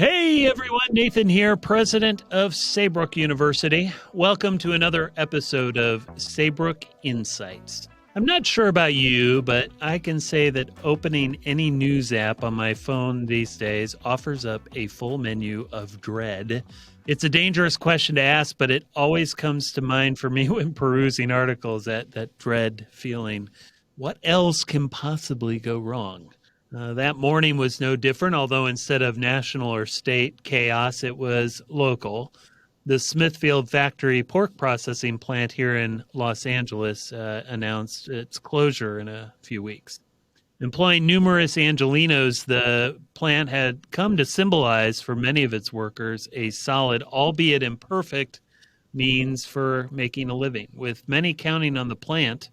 Hey everyone, Nathan here, president of Saybrook University. Welcome to another episode of Saybrook Insights. I'm not sure about you, but I can say that opening any news app on my phone these days offers up a full menu of dread. It's a dangerous question to ask, but it always comes to mind for me when perusing articles, that dread feeling. What else can possibly go wrong? That morning was no different, although instead of national or state chaos, it was local. The Smithfield factory pork processing plant here in Los Angeles announced its closure in a few weeks. Employing numerous Angelenos, the plant had come to symbolize for many of its workers a solid, albeit imperfect, means for making a living, with many counting on the plant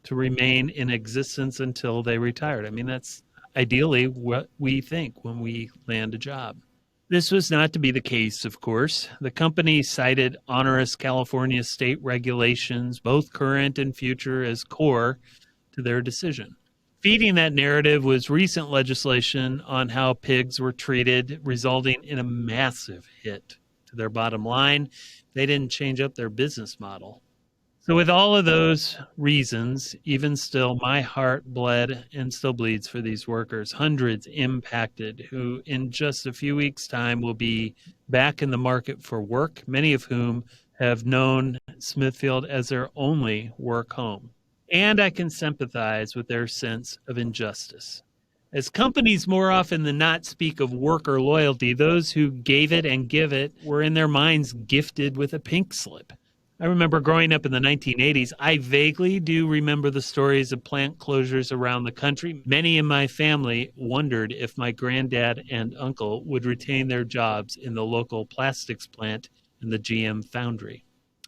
to remain in existence until they retired. I mean, that's ideally what we think when we land a job. This was not to be the case, of course. The company cited onerous California state regulations, both current and future, as core to their decision. Feeding that narrative was recent legislation on how pigs were treated, resulting in a massive hit to their bottom line. They didn't change up their business model. So with all of those reasons, even still, my heart bled and still bleeds for these workers, hundreds impacted who in just a few weeks' time will be back in the market for work, many of whom have known Smithfield as their only work home. And I can sympathize with their sense of injustice. As companies more often than not speak of worker loyalty, those who gave it and give it were in their minds gifted with a pink slip. I remember growing up in the 1980s, I vaguely do remember the stories of plant closures around the country. Many in my family wondered if my granddad and uncle would retain their jobs in the local plastics plant in the GM foundry.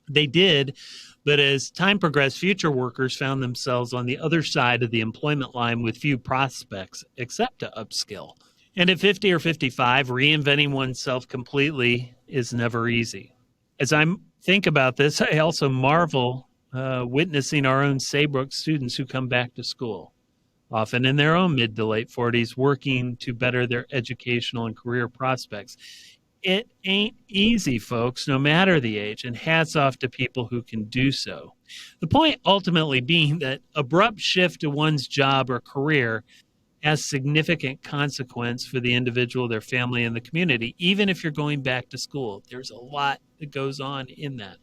They did, but as time progressed, future workers found themselves on the other side of the employment line with few prospects except to upskill. And at 50 or 55, reinventing oneself completely is never easy. As I think about this, I also marvel witnessing our own Saybrook students who come back to school, often in their own mid to late 40s, working to better their educational and career prospects. It ain't easy, folks, no matter the age, and hats off to people who can do so. The point ultimately being that abrupt shift to one's job or career has significant consequence for the individual, their family, and the community, even if you're going back to school. There's a lot that goes on in that.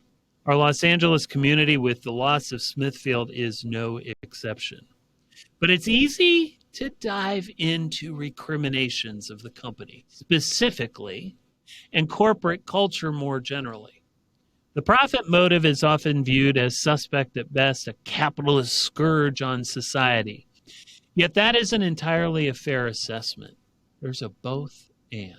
Our Los Angeles community, with the loss of Smithfield, is no exception. But it's easy to dive into recriminations of the company, specifically, and corporate culture more generally. The profit motive is often viewed as suspect at best, a capitalist scourge on society. Yet that isn't entirely a fair assessment. There's a both and.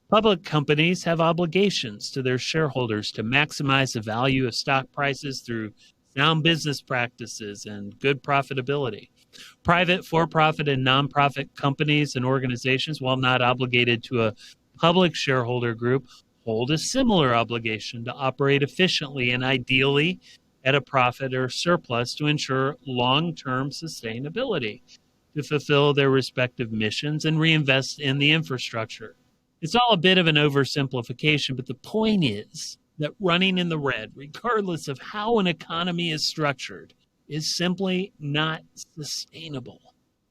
Public companies have obligations to their shareholders to maximize the value of stock prices through sound business practices and good profitability. Private, for-profit, and nonprofit companies and organizations, while not obligated to a public shareholder group, hold a similar obligation to operate efficiently and ideally at a profit or surplus to ensure long-term sustainability, to fulfill their respective missions and reinvest in the infrastructure. It's all a bit of an oversimplification, but the point is that running in the red, regardless of how an economy is structured, is simply not sustainable.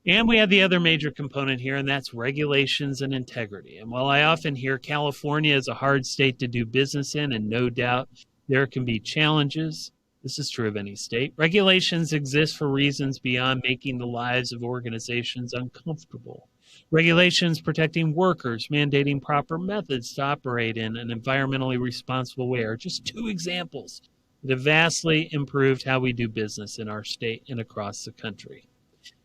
And we have the other major component here, and that's regulations and integrity. And while I often hear California is a hard state to do business in, and no doubt there can be challenges, this is true of any state, regulations exist for reasons beyond making the lives of organizations uncomfortable. Regulations protecting workers, mandating proper methods to operate in an environmentally responsible way are just two examples that have vastly improved how we do business in our state and across the country.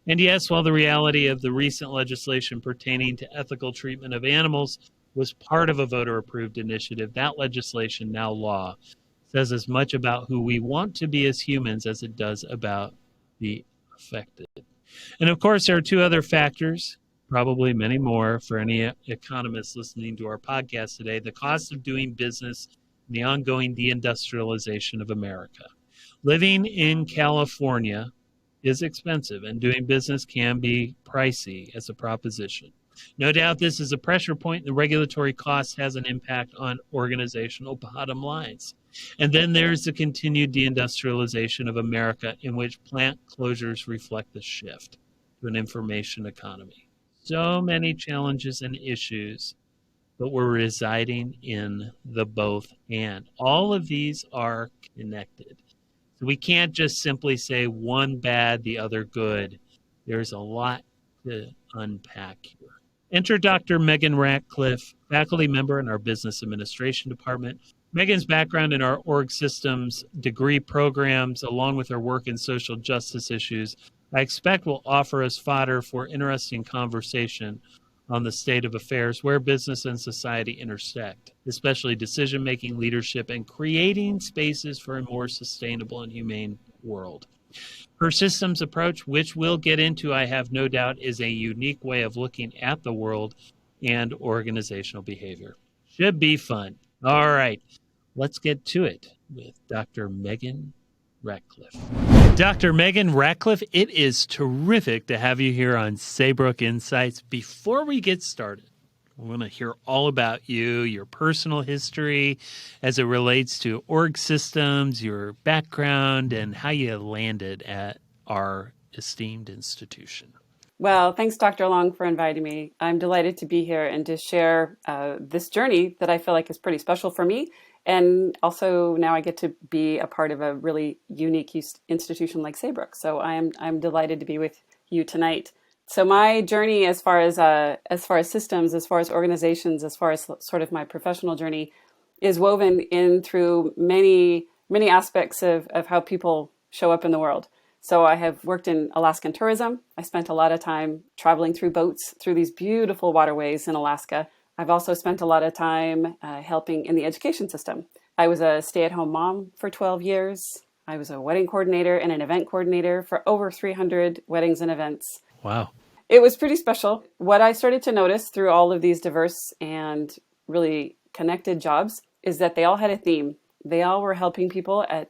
And yes, while the reality of the recent legislation pertaining to ethical treatment of animals was part of a voter-approved initiative, that legislation, now law, says as much about who we want to be as humans as it does about the affected. And of course, there are two other factors, probably many more for any economists listening to our podcast today: the cost of doing business and the ongoing deindustrialization of America. Living in California is expensive, and doing business can be pricey as a proposition. No doubt this is a pressure point, and the regulatory cost has an impact on organizational bottom lines. And then there's the continued deindustrialization of America, in which plant closures reflect the shift to an information economy. So many challenges and issues, but we're residing in the both and. All of these are connected. So we can't just simply say one bad, the other good. There's a lot to unpack here. Enter Dr. Megan Ratcliffe, faculty member in our business administration department. Megan's background in our org systems degree programs, along with her work in social justice issues, I expect will offer us fodder for interesting conversation on the state of affairs where business and society intersect, especially decision-making, leadership, and creating spaces for a more sustainable and humane world. Her systems approach, which we'll get into, I have no doubt, is a unique way of looking at the world and organizational behavior. Should be fun. All right, let's get to it with Dr. Megan Ratcliffe. Dr. Megan Ratcliffe, it is terrific to have you here on Saybrook Insights. Before we get started, I want to hear all about you, your personal history as it relates to org systems, your background, and how you landed at our esteemed institution. Well, thanks, Dr. Long, for inviting me. I'm delighted to be here and to share this journey that I feel like is pretty special for me. And also now I get to be a part of a really unique institution like Saybrook. So I'm delighted to be with you tonight. So my journey as far as systems, as far as organizations, as far as sort of my professional journey is woven in through many aspects of how people show up in the world. So I have worked in Alaskan tourism. I spent a lot of time traveling through boats through these beautiful waterways in Alaska. I've also spent a lot of time helping in the education system. I was a stay-at-home mom for 12 years. I was a wedding coordinator and an event coordinator for over 300 weddings and events. Wow. It was pretty special. What I started to notice through all of these diverse and really connected jobs is that they all had a theme. They all were helping people at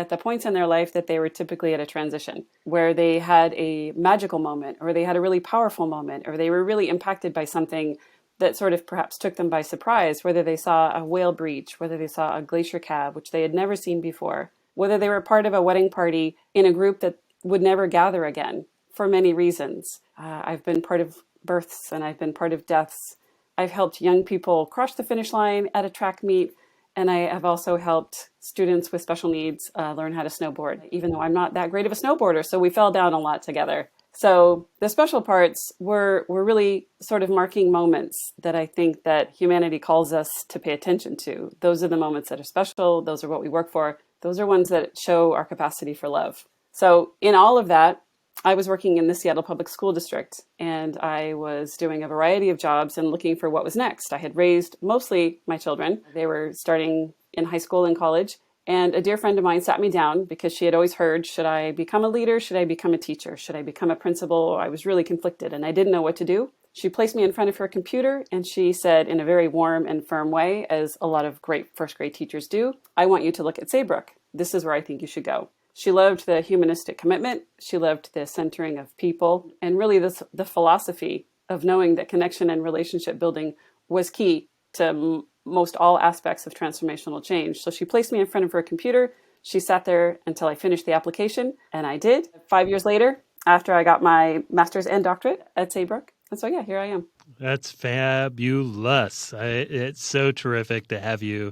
the points in their life that they were typically at a transition, where they had a magical moment, or they had a really powerful moment, or they were really impacted by something that sort of perhaps took them by surprise, whether they saw a whale breach, whether they saw a glacier calve, which they had never seen before, whether they were part of a wedding party in a group that would never gather again for many reasons. I've been part of births and I've been part of deaths. I've helped young people cross the finish line at a track meet. And I have also helped students with special needs learn how to snowboard, even though I'm not that great of a snowboarder. So we fell down a lot together. So the special parts were really sort of marking moments that I think that humanity calls us to pay attention to. Those are the moments that are special. Those are what we work for. Those are ones that show our capacity for love. So in all of that, I was working in the Seattle Public School District, and I was doing a variety of jobs and looking for what was next. I had raised mostly my children. They were starting in high school and college, and a dear friend of mine sat me down because she had always heard, should I become a leader? Should I become a teacher? Should I become a principal? I was really conflicted, and I didn't know what to do. She placed me in front of her computer, and she said in a very warm and firm way, as a lot of great first grade teachers do, I want you to look at Saybrook. This is where I think you should go. She loved the humanistic commitment. She loved the centering of people, and really the philosophy of knowing that connection and relationship building was key to most all aspects of transformational change. So she placed me in front of her computer. She sat there until I finished the application, and I did. 5 years later, after I got my master's and doctorate at Saybrook. And so, yeah, here I am. That's fabulous. It's so terrific to have you,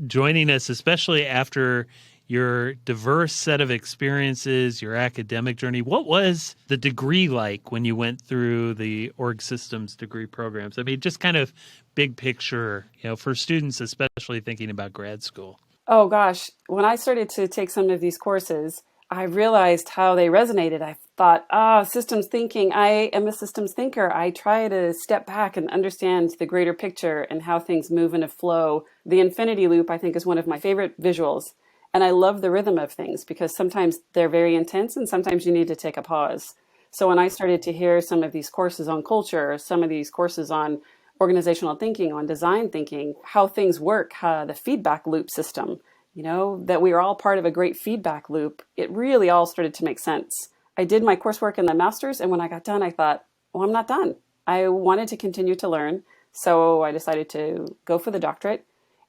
joining us, especially after your diverse set of experiences, your academic journey. What was the degree like when you went through the org systems degree programs? I mean, just kind of big picture, for students, especially thinking about grad school. Oh, gosh. When I started to take some of these courses, I realized how they resonated. I thought, systems thinking. I am a systems thinker. I try to step back and understand the greater picture and how things move in a flow. The infinity loop, I think, is one of my favorite visuals. And I love the rhythm of things because sometimes they're very intense and sometimes you need to take a pause. So when I started to hear some of these courses on culture, some of these courses on organizational thinking, on design thinking, how things work, the feedback loop system, that we are all part of a great feedback loop, it really all started to make sense. I did my coursework in the master's, and when I got done, I thought, well, I'm not done. I wanted to continue to learn, so I decided to go for the doctorate.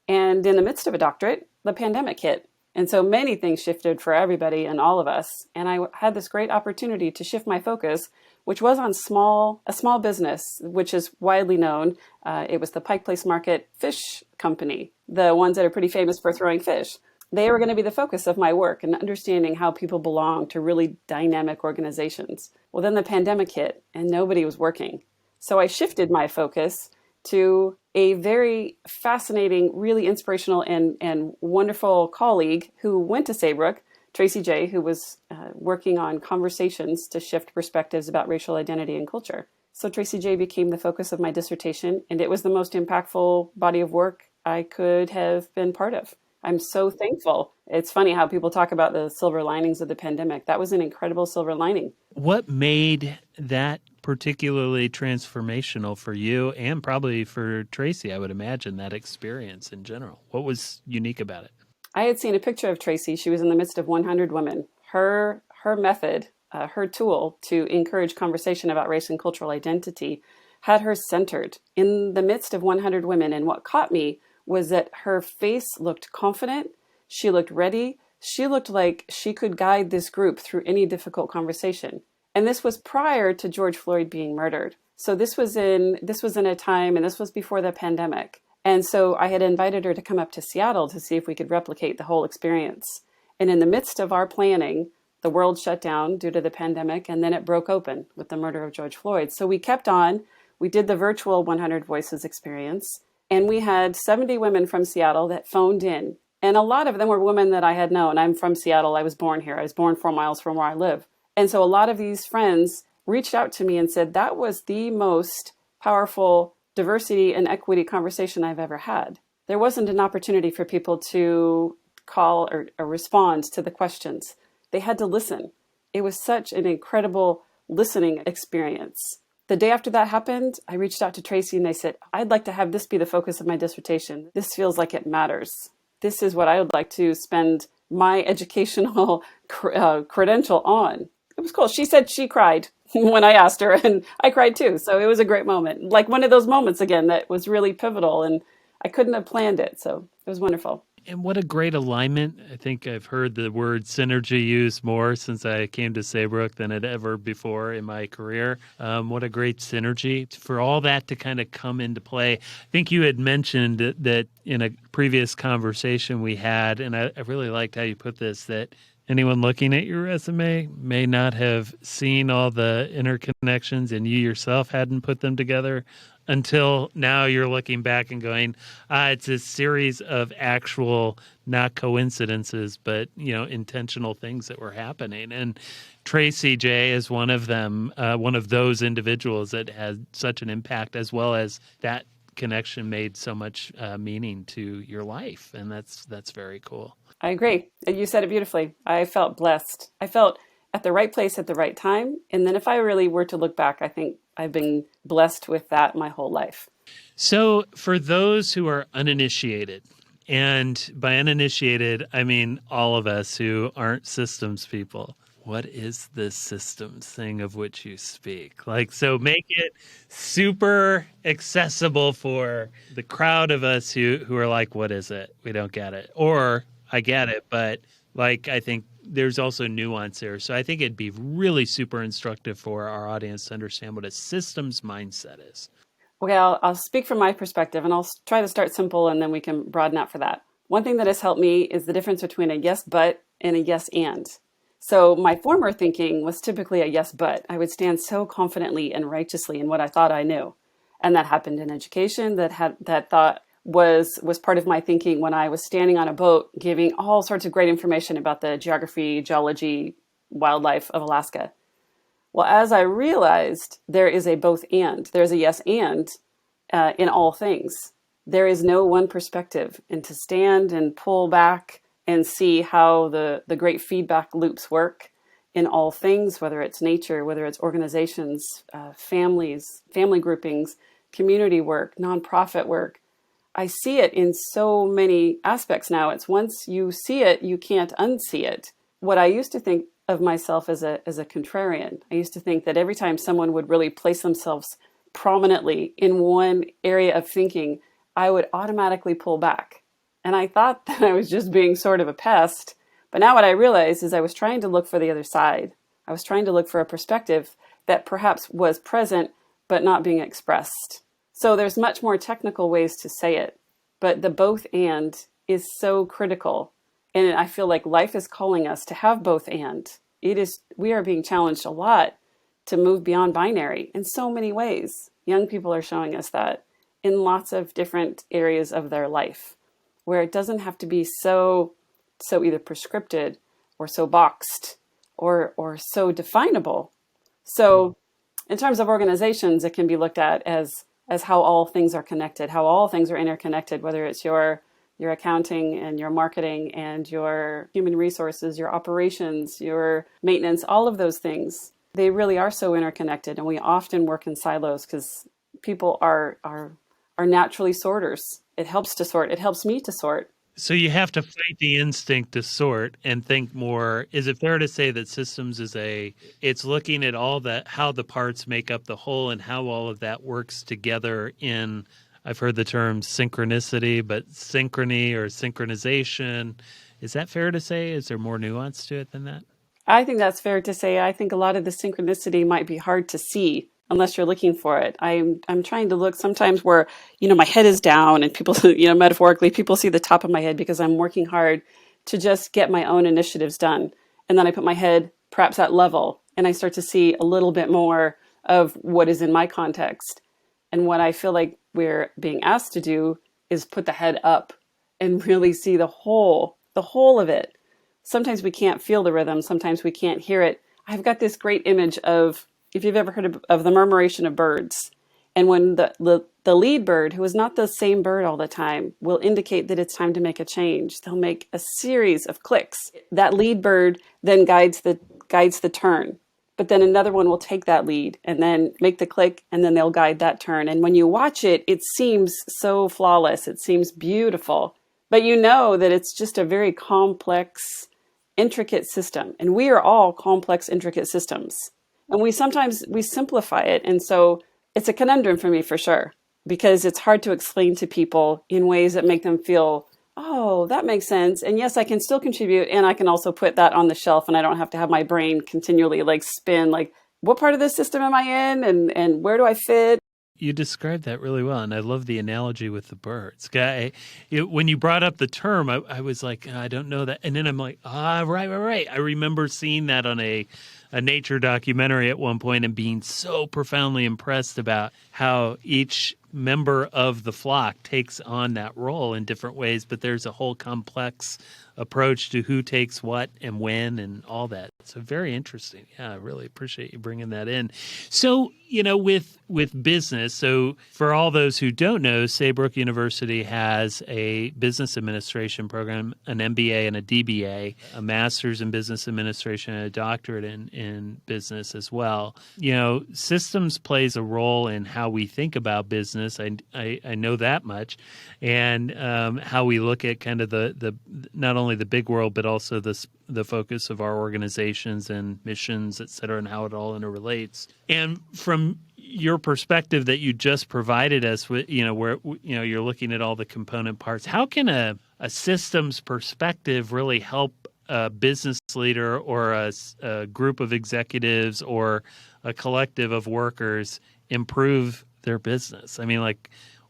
And in the midst of a doctorate, the pandemic hit. And so many things shifted for everybody and all of us. And I had this great opportunity to shift my focus, which was on a small business, which is widely known. It was the Pike Place Market Fish Company, the ones that are pretty famous for throwing fish. They were going to be the focus of my work and understanding how people belong to really dynamic organizations. Well, then the pandemic hit and nobody was working. So I shifted my focus to a very fascinating, really inspirational and wonderful colleague who went to Saybrook, Tracy J., who was working on conversations to shift perspectives about racial identity and culture. So Tracy J. became the focus of my dissertation, and it was the most impactful body of work I could have been part of. I'm so thankful. It's funny how people talk about the silver linings of the pandemic. That was an incredible silver lining. What made that particularly transformational for you and probably for Tracy, I would imagine, that experience in general? What was unique about it? I had seen a picture of Tracy. She was in the midst of 100 women. Her method, her tool to encourage conversation about race and cultural identity had her centered in the midst of 100 women. And what caught me was that her face looked confident. She looked ready. She looked like she could guide this group through any difficult conversation. And this was prior to George Floyd being murdered. So this was in a time, and this was before the pandemic. And so I had invited her to come up to Seattle to see if we could replicate the whole experience. And in the midst of our planning, the world shut down due to the pandemic, and then it broke open with the murder of George Floyd. So we kept on. We did the virtual 100 Voices experience, and we had 70 women from Seattle that phoned in. And a lot of them were women that I had known. I'm from Seattle. I was born here. I was born 4 miles from where I live. And so a lot of these friends reached out to me and said, that was the most powerful diversity and equity conversation I've ever had. There wasn't an opportunity for people to call or respond to the questions. They had to listen. It was such an incredible listening experience. The day after that happened, I reached out to Tracy and I said, I'd like to have this be the focus of my dissertation. This feels like it matters. This is what I would like to spend my educational credential on. It was cool. She said she cried when I asked her, and I cried too. So it was a great moment. Like one of those moments again that was really pivotal, and I couldn't have planned it. So it was wonderful. And what a great alignment. I think I've heard the word synergy used more since I came to Saybrook than it ever before in my career. What a great synergy for all that to kind of come into play. I think you had mentioned that in a previous conversation we had, and I really liked how you put this, that anyone looking at your resume may not have seen all the interconnections and you yourself hadn't put them together until now you're looking back and going, it's a series of actual, not coincidences, but, intentional things that were happening. And Tracy J is one of them, one of those individuals that had such an impact, as well as that connection made so much meaning to your life. And that's very cool. I agree. You said it beautifully. I felt blessed. I felt at the right place at the right time. And then if I really were to look back, I think I've been blessed with that my whole life. So for those who are uninitiated, and by uninitiated, I mean all of us who aren't systems people, what is this systems thing of which you speak? So make it super accessible for the crowd of us who are like, what is it? We don't get it. Or I get it, but I think there's also nuance there. So I think it'd be really super instructive for our audience to understand what a systems mindset is. Okay, I'll speak from my perspective, and I'll try to start simple, and then we can broaden out for that. One thing that has helped me is the difference between a yes, but and a yes, and. So my former thinking was typically a yes, but. I would stand so confidently and righteously in what I thought I knew. And that happened in education, that thought was part of my thinking when I was standing on a boat giving all sorts of great information about the geography, geology, wildlife of Alaska. Well, as I realized, there is a both and. There's a yes and in all things. There is no one perspective. And to stand and pull back and see how the great feedback loops work in all things, whether it's nature, whether it's organizations, families, family groupings, community work, nonprofit work, I see it in so many aspects now. It's once you see it, you can't unsee it. What I used to think of myself as a contrarian, I used to think that every time someone would really place themselves prominently in one area of thinking, I would automatically pull back. And I thought that I was just being sort of a pest. But now what I realized is I was trying to look for the other side. I was trying to look for a perspective that perhaps was present but not being expressed. So there's much more technical ways to say it, but the both and is so critical. And I feel like life is calling us to have both and. We are being challenged a lot to move beyond binary in so many ways. Young people are showing us that in lots of different areas of their life, where it doesn't have to be so either prescripted or so boxed or so definable. So in terms of organizations, it can be looked at as how all things are connected, how all things are interconnected, whether it's your accounting and your marketing and your human resources, your operations, your maintenance, all of those things. They really are so interconnected, and we often work in silos because people are naturally sorters. It helps to sort. It helps me to sort. So you have to fight the instinct to sort and think more. Is it fair to say that systems it's looking at how the parts make up the whole and how all of that works together in, I've heard the term synchronicity, but synchrony or synchronization. Is that fair to say? Is there more nuance to it than that? I think that's fair to say. I think a lot of the synchronicity might be hard to see unless you're looking for it. I'm trying to look sometimes where, my head is down and people, metaphorically, people see the top of my head because I'm working hard to just get my own initiatives done. And then I put my head perhaps at level and I start to see a little bit more of what is in my context. And what I feel like we're being asked to do is put the head up and really see the whole of it. Sometimes we can't feel the rhythm. Sometimes we can't hear it. I've got this great image of, if you've ever heard of the murmuration of birds, and when the lead bird, who is not the same bird all the time, will indicate that it's time to make a change. They'll make a series of clicks. That lead bird then guides the turn. But then another one will take that lead and then make the click, and then they'll guide that turn. And when you watch it, it seems so flawless. It seems beautiful. But you know that it's just a very complex, intricate system. And we are all complex, intricate systems. And we simplify it. And so it's a conundrum for me for sure, because it's hard to explain to people in ways that make them feel, oh, that makes sense. And yes, I can still contribute. And I can also put that on the shelf and I don't have to have my brain continually spin, what part of this system am I in? And where do I fit? You described that really well, and I love the analogy with the birds. When you brought up the term, I was like, I don't know that. And then I'm like, right. I remember seeing that on a nature documentary at one point and being so profoundly impressed about how each member of the flock takes on that role in different ways, but there's a whole complex approach to who takes what and when and all that. So very interesting. Yeah, I really appreciate you bringing that in. So, with business, so for all those who don't know, Saybrook University has a business administration program, an MBA and a DBA, a master's in business administration and a doctorate in business as well. Systems plays a role in how we think about business. I know that much. And how we look at kind of the not only the big world, but also the focus of our organizations and missions, et cetera, and how it all interrelates. And from your perspective that you just provided us with, where you're looking at all the component parts, how can a systems perspective really help a business leader or a group of executives or a collective of workers improve their business? I mean,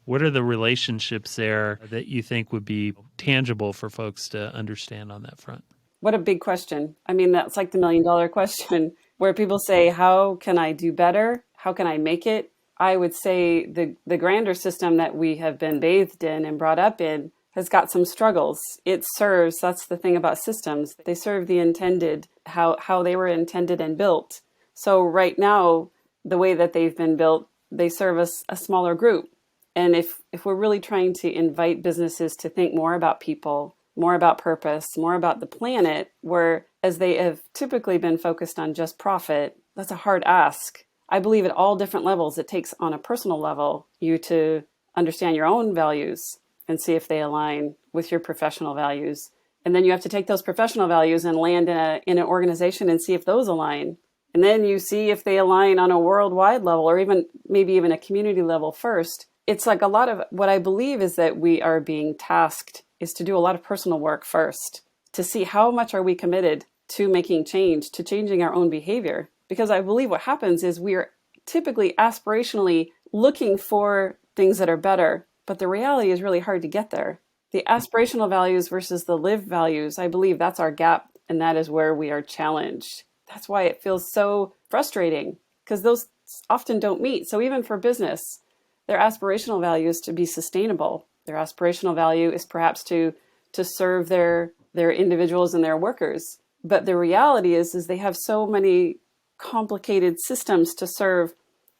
what are the relationships there that you think would be tangible for folks to understand on that front? What a big question. I mean, that's like the $1 million question where people say, how can I do better? How can I make it? I would say the grander system that we have been bathed in and brought up in has got some struggles. That's the thing about systems. They serve the intended, how they were intended and built. So right now, the way that they've been built, they serve a smaller group. And if we're really trying to invite businesses to think more about people, more about purpose, more about the planet, whereas they have typically been focused on just profit, that's a hard ask. I believe at all different levels, it takes on a personal level you to understand your own values and see if they align with your professional values. And then you have to take those professional values and land in an organization and see if those align. And then you see if they align on a worldwide level or even maybe even a community level first. It's like a lot of what I believe is that we are being tasked is to do a lot of personal work first to see how much are we committed to making change, to changing our own behavior. Because I believe what happens is we are typically aspirationally looking for things that are better, but the reality is really hard to get there. The aspirational values versus the lived values, I believe that's our gap, and that is where we are challenged. That's why it feels so frustrating, because those often don't meet. So even for business, their aspirational value is to be sustainable. Their aspirational value is perhaps to serve their individuals and their workers. But the reality is they have so many complicated systems to serve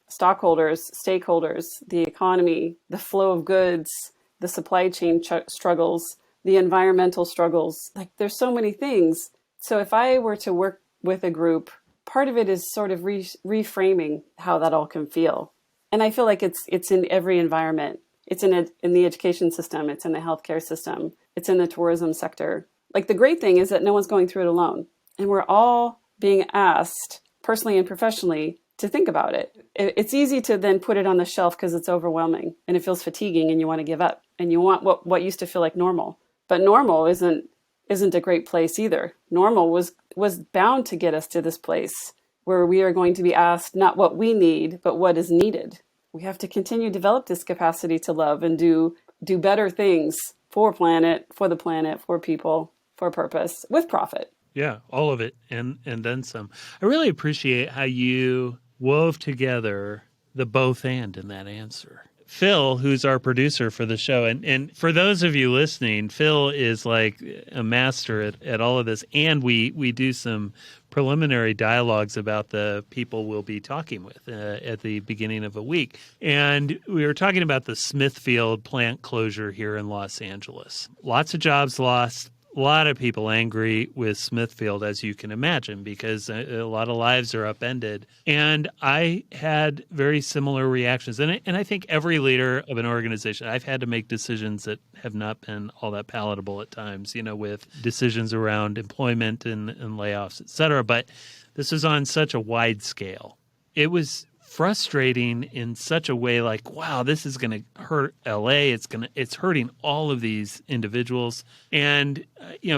stockholders, stakeholders, the economy, the flow of goods, the supply chain struggles, the environmental struggles. Like there's so many things. So if I were to work with a group, part of it is sort of reframing how that all can feel. And I feel like it's in every environment. It's in the education system. It's in the healthcare system. It's in the tourism sector. Like the great thing is that no one's going through it alone. And we're all being asked, personally and professionally, to think about it. It's easy to then put it on the shelf because it's overwhelming and it feels fatiguing and you want to give up and you want what used to feel like normal. But normal isn't a great place either. Normal was bound to get us to this place where we are going to be asked not what we need, but what is needed. We have to continue to develop this capacity to love and do better things for the planet, for people, for purpose, with profit. Yeah, all of it and then some. I really appreciate how you wove together the both and in that answer. Phil, who's our producer for the show, and for those of you listening, Phil is like a master at all of this, and we do some preliminary dialogues about the people we'll be talking with at the beginning of a week. And we were talking about the Smithfield plant closure here in Los Angeles. Lots of jobs lost. A lot of people angry with Smithfield, as you can imagine, because a lot of lives are upended. And I had very similar reactions. And I think every leader of an organization, I've had to make decisions that have not been all that palatable at times, with decisions around employment and layoffs, et cetera. But this is on such a wide scale. It was frustrating in such a way like, wow, this is going to hurt LA. It's hurting all of these individuals. And,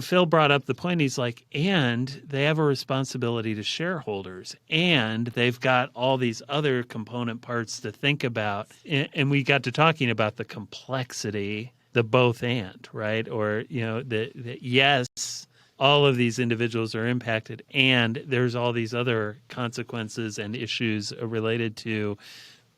Phil brought up the point. He's like, and they have a responsibility to shareholders and they've got all these other component parts to think about. And we got to talking about the complexity, the both and, right? Or, the yes, all of these individuals are impacted, and there's all these other consequences and issues related to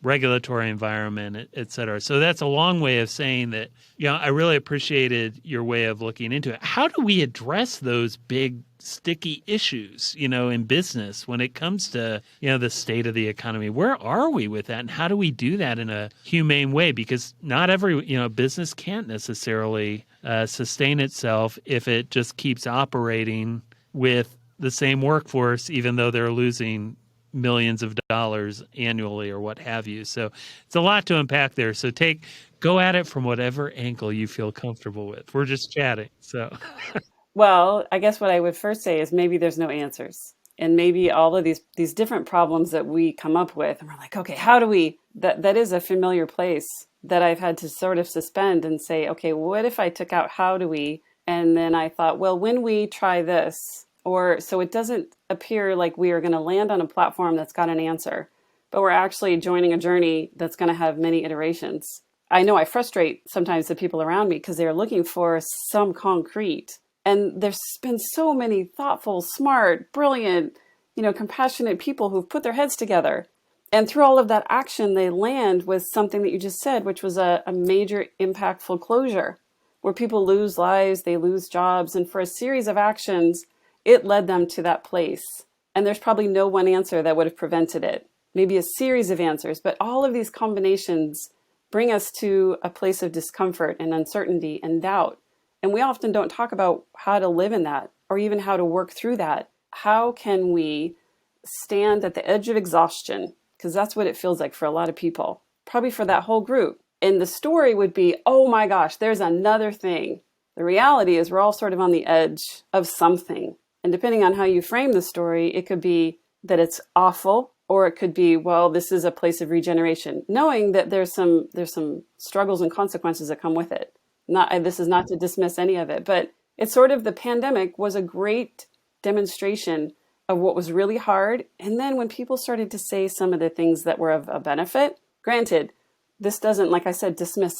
regulatory environment, et cetera. So that's a long way of saying that, I really appreciated your way of looking into it. How do we address those big sticky issues, in business when it comes to, the state of the economy? Where are we with that? And how do we do that in a humane way? Because not every, business can't necessarily sustain itself if it just keeps operating with the same workforce, even though they're losing millions of dollars annually or what have you. So it's a lot to unpack there. So go at it from whatever angle you feel comfortable with. We're just chatting. So, well, I guess what I would first say is maybe there's no answers. And maybe all of these different problems that we come up with, and we're like, okay, how do we, that is a familiar place that I've had to sort of suspend and say, okay, what if I took out how do we? And then I thought, well, when we try this, or so it doesn't appear like we are going to land on a platform that's got an answer, but we're actually joining a journey that's going to have many iterations. I know I frustrate sometimes the people around me because they're looking for some concrete. And there's been so many thoughtful, smart, brilliant, compassionate people who've put their heads together. And through all of that action, they land with something that you just said, which was a major impactful closure where people lose lives, they lose jobs. And for a series of actions, it led them to that place. And there's probably no one answer that would have prevented it. Maybe a series of answers, but all of these combinations bring us to a place of discomfort and uncertainty and doubt. And we often don't talk about how to live in that or even how to work through that. How can we stand at the edge of exhaustion? Because that's what it feels like for a lot of people, probably for that whole group. And the story would be, oh my gosh, there's another thing. The reality is we're all sort of on the edge of something. And depending on how you frame the story, it could be that it's awful, or it could be, well, this is a place of regeneration, knowing that there's some struggles and consequences that come with it. Not This is not to dismiss any of it, but it's sort of, the pandemic was a great demonstration of what was really hard. And then when people started to say some of the things that were of a benefit, granted, this doesn't, like I said, dismiss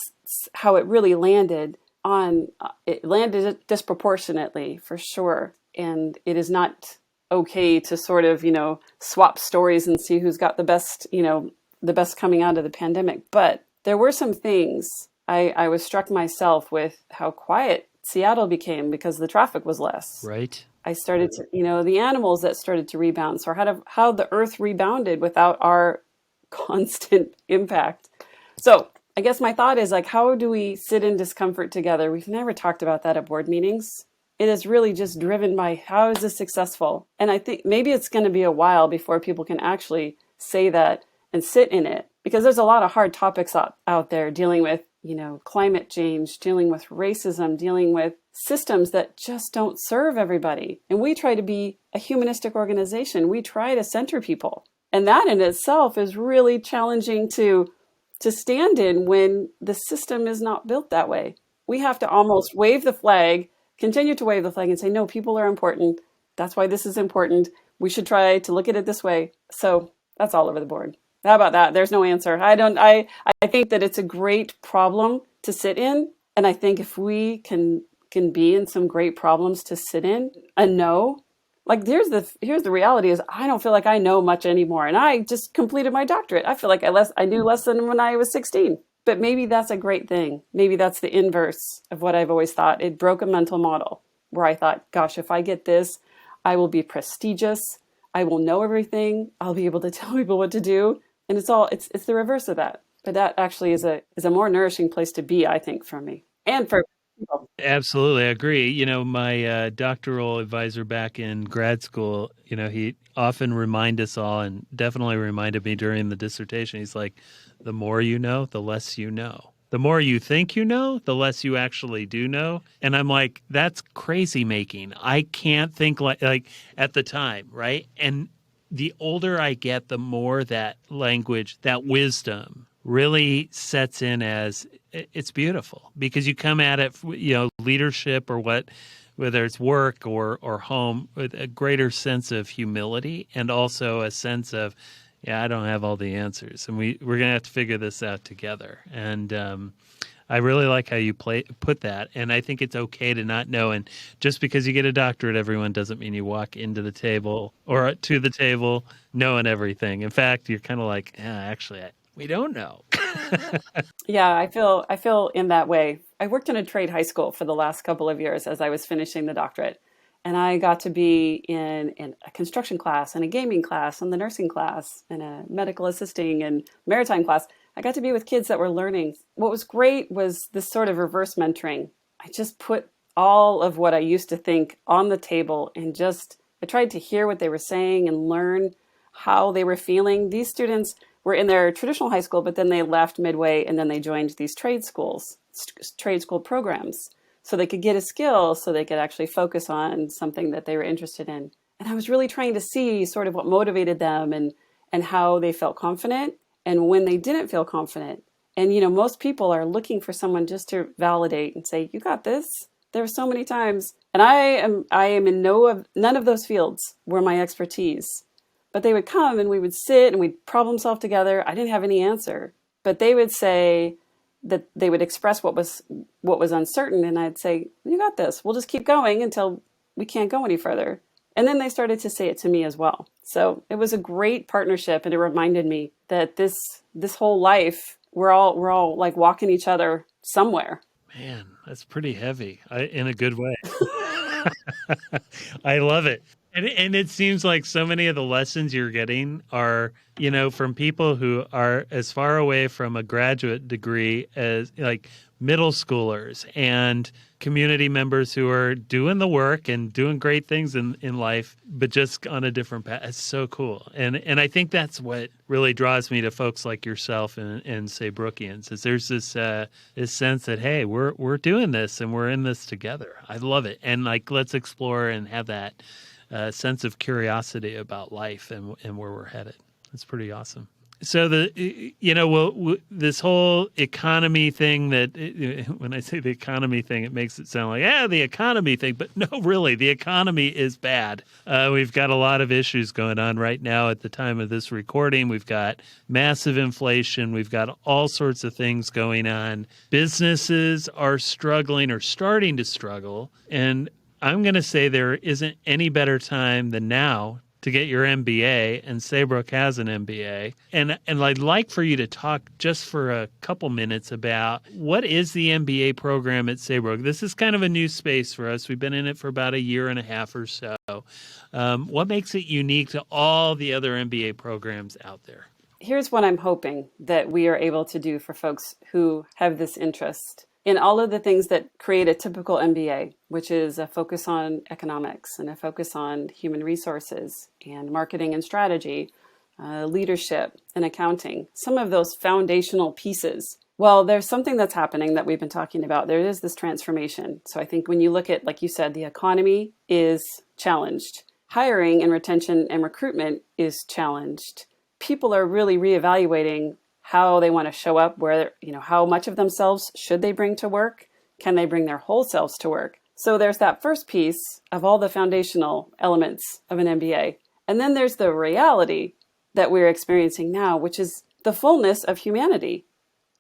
how it really landed on, it landed disproportionately for sure. And it is not okay to sort of, swap stories and see who's got the best coming out of the pandemic. But there were some things I was struck myself with how quiet Seattle became because the traffic was less. Right. I started to, the animals that started to rebound. So how the earth rebounded without our constant impact. So I guess my thought is, like, how do we sit in discomfort together? We've never talked about that at board meetings. It is really just driven by, how is this successful? And I think maybe it's going to be a while before people can actually say that and sit in it, because there's a lot of hard topics out there dealing with, climate change, dealing with racism, dealing with systems that just don't serve everybody. And we try to be a humanistic organization. We try to center people. And that in itself is really challenging to stand in when the system is not built that way. We have to almost wave the flag, continue to wave the flag and say, no, people are important. That's why this is important. We should try to look at it this way. So that's all over the board. How about that? There's no answer. I think that it's a great problem to sit in. And I think if we can be in some great problems to sit in and know, like, here's the reality is, I don't feel like I know much anymore. And I just completed my doctorate. I feel like I knew less than when I was 16. But maybe that's a great thing. Maybe that's the inverse of what I've always thought. It broke a mental model where I thought, gosh, if I get this, I will be prestigious. I will know everything. I'll be able to tell people what to do. And it's the reverse of that. But that actually is a more nourishing place to be, I think, for me and for people. Absolutely, I agree. My doctoral advisor back in grad school, he often reminded us all, and definitely reminded me during the dissertation. He's like, the more you know, the less you know. The more you think you know, the less you actually do know. And I'm like, that's crazy making. I can't think like at the time, right? And the older I get, the more that language, that wisdom really sets in, as it's beautiful, because you come at it, leadership or whether it's work or home, with a greater sense of humility, and also a sense of, I don't have all the answers, and we're going to have to figure this out together. And I really like how you put that, and I think it's okay to not know. And just because you get a doctorate, everyone, doesn't mean you walk into the table or to the table knowing everything. In fact, you're kind of like, actually, we don't know. Yeah, I feel in that way. I worked in a trade high school for the last couple of years as I was finishing the doctorate. And I got to be in a construction class and a gaming class and the nursing class and a medical assisting and maritime class. I got to be with kids that were learning. What was great was this sort of reverse mentoring. I just put all of what I used to think on the table, and I tried to hear what they were saying and learn how they were feeling. These students were in their traditional high school, but then they left midway and then they joined these trade school programs, so they could get a skill, so they could actually focus on something that they were interested in. And I was really trying to see sort of what motivated them and how they felt confident and when they didn't feel confident. And, most people are looking for someone just to validate and say, you got this. There were so many times. And I am in none of those fields were my expertise. But they would come and we would sit and we'd problem solve together. I didn't have any answer. But they would say that they would express what was uncertain. And I'd say, you got this. We'll just keep going until we can't go any further. And then they started to say it to me as well. So it was a great partnership. And it reminded me that this whole life, we're all like walking each other somewhere. Man, that's pretty heavy, in a good way. I love it. And it seems like so many of the lessons you're getting are, from people who are as far away from a graduate degree as like middle schoolers and community members who are doing the work and doing great things in life, but just on a different path. It's so cool. And I think that's what really draws me to folks like yourself and Saybrokians, is there's this sense that, hey, we're doing this and we're in this together. I love it. And like, let's explore and have that sense of curiosity about life and where we're headed. That's pretty awesome. So this whole economy thing that when I say the economy thing, it makes it sound like, the economy thing. But no, really, the economy is bad. We've got a lot of issues going on right now at the time of this recording. We've got massive inflation. We've got all sorts of things going on. Businesses are struggling or starting to struggle. And I'm going to say there isn't any better time than now to get your MBA, and Saybrook has an MBA. And I'd like for you to talk just for a couple minutes about what is the MBA program at Saybrook. This is kind of a new space for us. We've been in it for about a year and a half or so. What makes it unique to all the other MBA programs out there? Here's what I'm hoping that we are able to do for folks who have this interest in all of the things that create a typical MBA, which is a focus on economics and a focus on human resources and marketing and strategy, leadership and accounting, some of those foundational pieces. Well, there's something that's happening that we've been talking about. There is this transformation. So I think when you look at, like you said, the economy is challenged. Hiring and retention and recruitment is challenged. People are really reevaluating how they want to show up, where, how much of themselves should they bring to work? Can they bring their whole selves to work? So there's that first piece of all the foundational elements of an MBA. And then there's the reality that we're experiencing now, which is the fullness of humanity.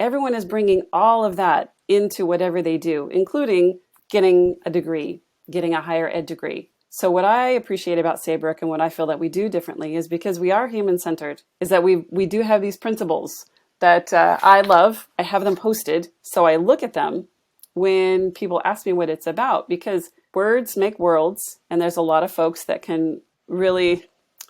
Everyone is bringing all of that into whatever they do, including getting a degree, getting a higher ed degree. So what I appreciate about Saybrook and what I feel that we do differently is because we are human-centered, is that we do have these principles that I love. I have them posted, so I look at them when people ask me what it's about, because words make worlds, and there's a lot of folks that can really,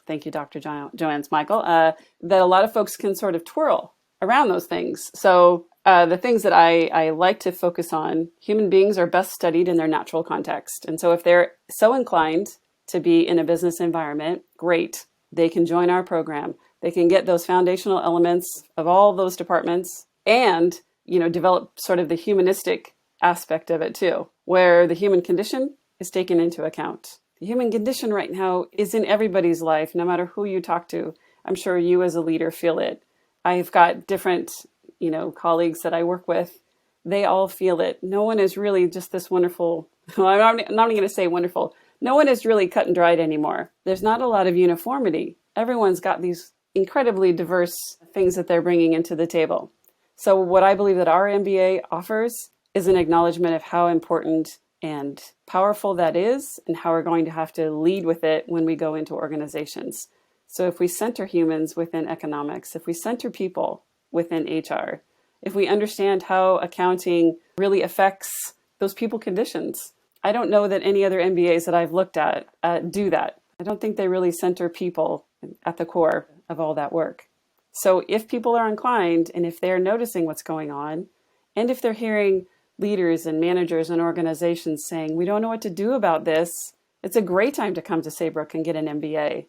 thank you, Dr. Joanne Michael, that a lot of folks can sort of twirl around those things. So the things that I like to focus on, human beings are best studied in their natural context. And so if they're so inclined to be in a business environment, great, they can join our program. They can get those foundational elements of all those departments and, develop sort of the humanistic aspect of it too, where the human condition is taken into account. The human condition right now is in everybody's life, no matter who you talk to. I'm sure you as a leader feel it. I've got different, colleagues that I work with. They all feel it. No one is really just this wonderful, well, I'm not even going to say wonderful. No one is really cut and dried anymore. There's not a lot of uniformity. Everyone's got these incredibly diverse things that they're bringing into the table. So what I believe that our MBA offers is an acknowledgement of how important and powerful that is, and how we're going to have to lead with it when we go into organizations. So if we center humans within economics, if we center people within HR, if we understand how accounting really affects those people conditions, I don't know that any other MBAs that I've looked at do that. I don't think they really center people at the core of all that work. So if people are inclined, and if they're noticing what's going on, and if they're hearing leaders and managers and organizations saying, we don't know what to do about this, it's a great time to come to Saybrook and get an MBA.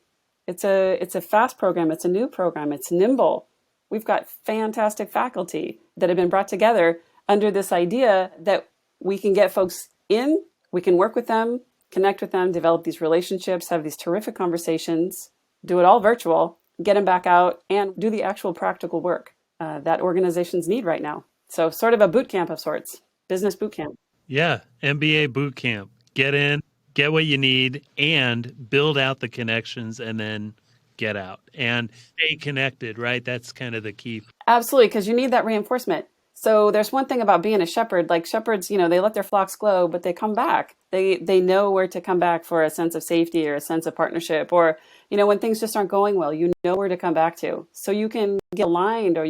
It's a fast program. It's a new program. It's nimble. We've got fantastic faculty that have been brought together under this idea that we can get folks in, we can work with them, connect with them, develop these relationships, have these terrific conversations, do it all virtual, get them back out, and do the actual practical work that organizations need right now. So sort of a boot camp of sorts, business boot camp. Yeah, MBA boot camp. Get in, get what you need, and build out the connections, and then get out and stay connected, right? That's kind of the key. Absolutely, because you need that reinforcement. So there's one thing about being a shepherd, like shepherds, they let their flocks go, but they come back. They know where to come back for a sense of safety or a sense of partnership, or, when things just aren't going well, you know where to come back to. So you can get aligned, or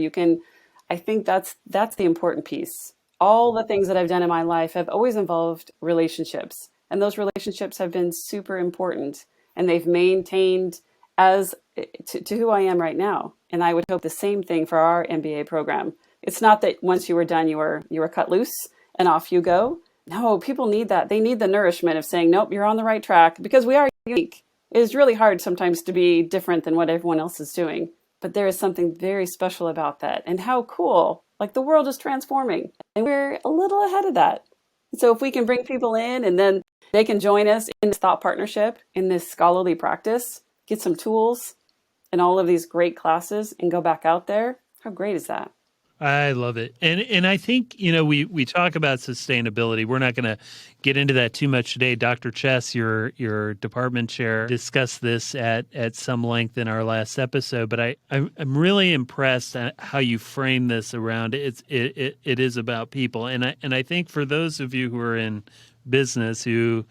I think that's the important piece. All the things that I've done in my life have always involved relationships, and those relationships have been super important, and they've maintained as to who I am right now. And I would hope the same thing for our MBA program. It's not that once you were done, you were cut loose and off you go. No, people need that. They need the nourishment of saying, nope, you're on the right track, because we are unique. It is really hard sometimes to be different than what everyone else is doing. But there is something very special about that. And how cool. Like, the world is transforming, and we're a little ahead of that. So if we can bring people in and then They can join us in this thought partnership, in this scholarly practice, get some tools and all of these great classes and go back out there. How great is that? I love it. And I think, we talk about sustainability. We're not going to get into that too much today. Dr. Chess, your department chair, discussed this at some length in our last episode, but I'm really impressed at how you frame this around it is about people. And I think for those of you who are in business who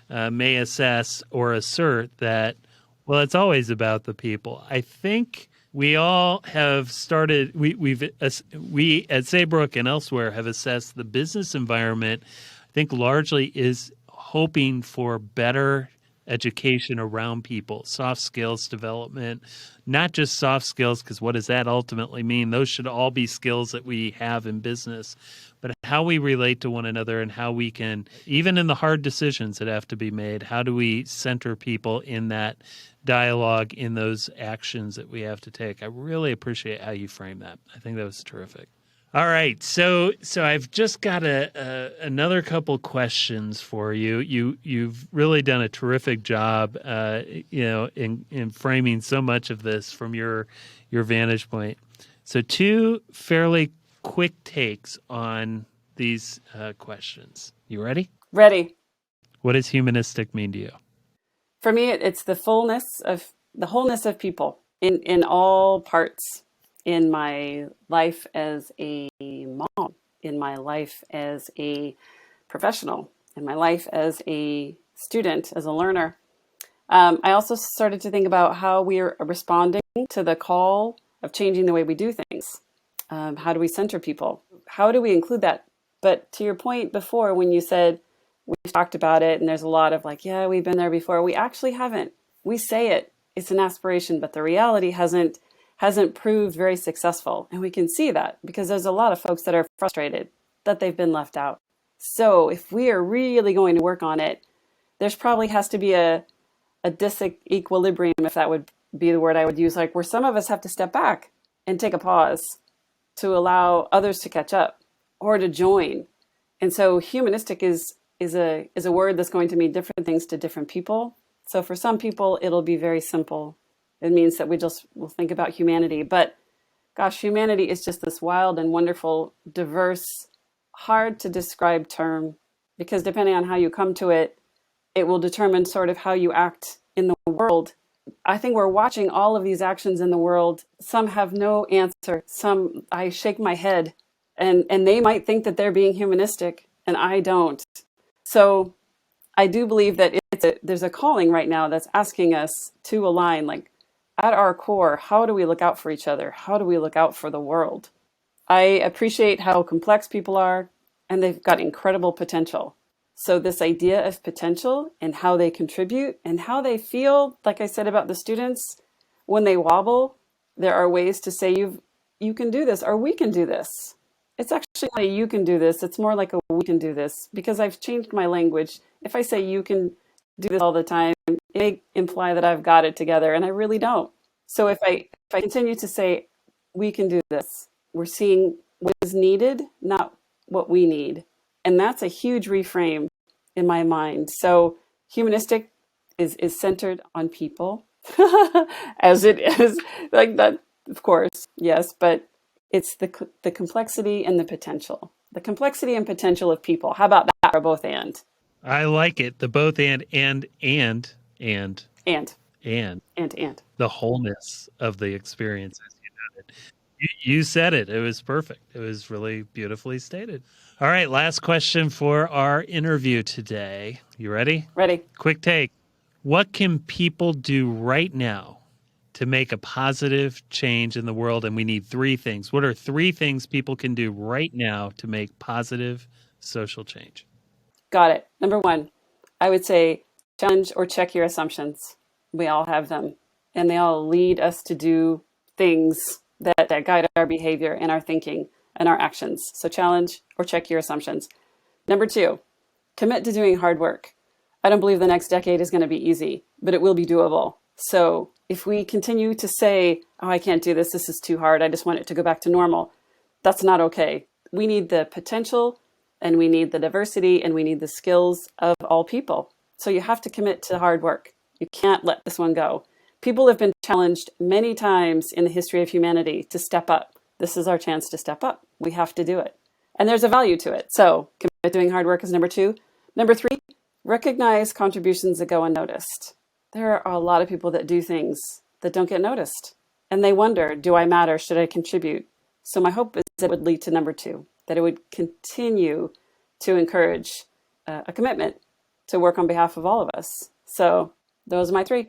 may assess or assert that, well, it's always about the people. I think we all have started. We at Saybrook and elsewhere have assessed the business environment. I think largely is hoping for better education around people, soft skills development, not just soft skills, because what does that ultimately mean? Those should all be skills that we have in business, but how we relate to one another and how we can, even in the hard decisions that have to be made, how do we center people in that dialogue, in those actions that we have to take? I really appreciate how you frame that. I think that was terrific. All right, so I've just got another couple questions for you. You've really done a terrific job, in framing so much of this from your vantage point. So, two fairly quick takes on these questions. You ready? Ready. What does humanistic mean to you? For me, it's the wholeness of people in all parts. In my life as a mom, in my life as a professional, in my life as a student, as a learner. I also started to think about how we are responding to the call of changing the way we do things. How do we center people? How do we include that? But to your point before, when you said we've talked about it and there's a lot of like, yeah, we've been there before. We actually haven't. We say it. It's an aspiration, but the reality hasn't proved very successful. And we can see that because there's a lot of folks that are frustrated that they've been left out. So if we are really going to work on it, there's probably has to be a disequilibrium, if that would be the word I would use, like where some of us have to step back and take a pause to allow others to catch up or to join. And so humanistic is a word that's going to mean different things to different people. So for some people, it'll be very simple. It means that we'll think about humanity. But gosh, humanity is just this wild and wonderful, diverse, hard to describe term, because depending on how you come to it, it will determine sort of how you act in the world. I think we're watching all of these actions in the world. Some have no answer. Some, I shake my head and they might think that they're being humanistic and I don't. So I do believe that there's a calling right now that's asking us to align, like, at our core, how do we look out for each other? How do we look out for the world? I appreciate how complex people are, and they've got incredible potential. So this idea of potential and how they contribute and how they feel, like I said about the students, when they wobble, there are ways to say you can do this or we can do this. It's actually not a you can do this. It's more like a we can do this, because I've changed my language. If I say you can do this all the time, it may imply that I've got it together, and I really don't. So if I continue to say we can do this, we're seeing what is needed, not what we need. And that's a huge reframe in my mind. So humanistic is centered on people, as it is like that, of course, yes, but it's the complexity and the potential. The complexity and potential of people. How about that, or both and? I like it. The both and And. the wholeness of the experience, as you noted. You said it. It was perfect. It was really beautifully stated. All right, last question for our interview today. You ready? Ready. Quick take. What can people do right now to make a positive change in the world? And we need three things. What are three things people can do right now to make positive social change? Got it. Number one, I would say challenge or check your assumptions. We all have them, and they all lead us to do things that guide our behavior and our thinking and our actions. So challenge or check your assumptions. Number two, commit to doing hard work. I don't believe the next decade is going to be easy, but it will be doable. So if we continue to say, oh, I can't do this is too hard, I just want it to go back to normal, that's not okay. We need the potential and we need the diversity, and we need the skills of all people. So you have to commit to hard work. You can't let this one go. People have been challenged many times in the history of humanity to step up. This is our chance to step up. We have to do it. And there's a value to it. So commit to doing hard work is number 2. Number 3, recognize contributions that go unnoticed. There are a lot of people that do things that don't get noticed. And they wonder, do I matter? Should I contribute? So my hope is that it would lead to number 2, that it would continue to encourage a commitment to work on behalf of all of us. So those are my 3.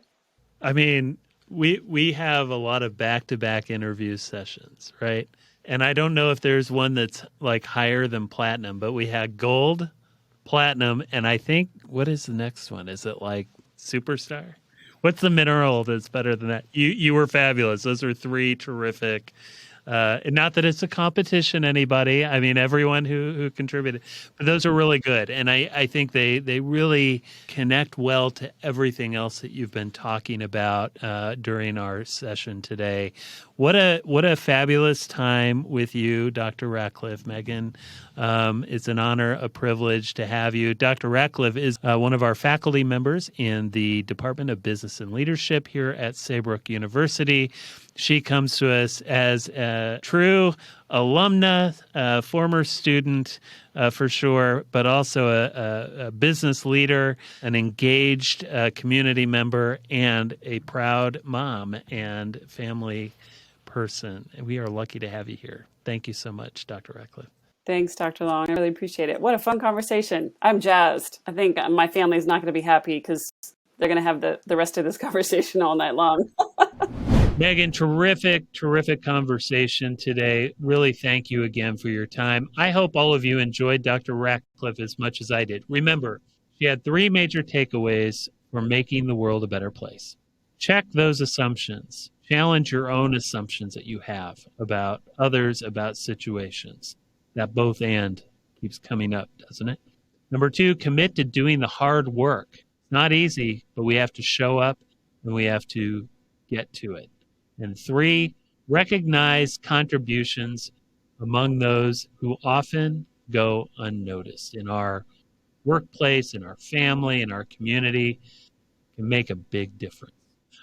I mean, we have a lot of back-to-back interview sessions, right? And I don't know if there's one that's like higher than platinum, but we had gold, platinum, and I think, what is the next one? Is it like superstar? What's the mineral that's better than that? You were fabulous. Those are 3 terrific. Not that it's a competition, anybody. I mean, everyone who contributed, but those are really good. And I think they really connect well to everything else that you've been talking about during our session today. What a fabulous time with you, Dr. Ratcliffe. Megan, it's an honor, a privilege to have you. Dr. Ratcliffe is one of our faculty members in the Department of Business and Leadership here at Saybrook University. She comes to us as a true alumna, former student for sure, but also a business leader, an engaged community member, and a proud mom and family person. And we are lucky to have you here. Thank you so much, Dr. Ratcliffe. Thanks, Dr. Long. I really appreciate it. What a fun conversation. I'm jazzed. I think my family's not going to be happy because they're going to have the rest of this conversation all night long. Megan, terrific conversation today. Really thank you again for your time. I hope all of you enjoyed Dr. Ratcliffe as much as I did. Remember, she had 3 major takeaways for making the world a better place. Check those assumptions. Challenge your own assumptions that you have about others, about situations. That both and keeps coming up, doesn't it? Number 2, commit to doing the hard work. Not easy, but we have to show up and we have to get to it. And 3, recognize contributions among those who often go unnoticed in our workplace, in our family, in our community, can make a big difference.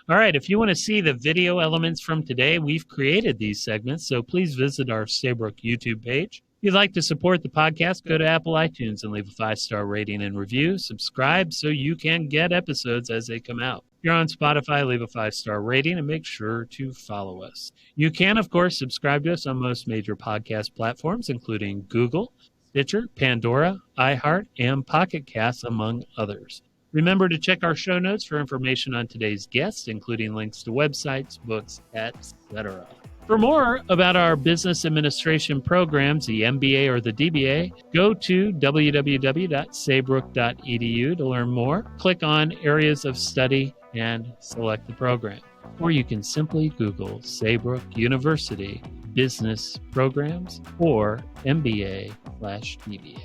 All right, if you want to see the video elements from today, we've created these segments, so please visit our Saybrook YouTube page. If you'd like to support the podcast, go to Apple iTunes and leave a 5-star rating and review. Subscribe so you can get episodes as they come out. If you're on Spotify, leave a 5-star rating and make sure to follow us. You can, of course, subscribe to us on most major podcast platforms, including Google, Stitcher, Pandora, iHeart, and Pocket Casts, among others. Remember to check our show notes for information on today's guests, including links to websites, books, etc. For more about our business administration programs, the MBA or the DBA, go to www.saybrook.edu to learn more. Click on Areas of Study and select the program. Or you can simply Google Saybrook University Business Programs or MBA/DBA.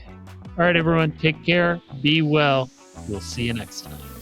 All right, everyone, take care. Be well. We'll see you next time.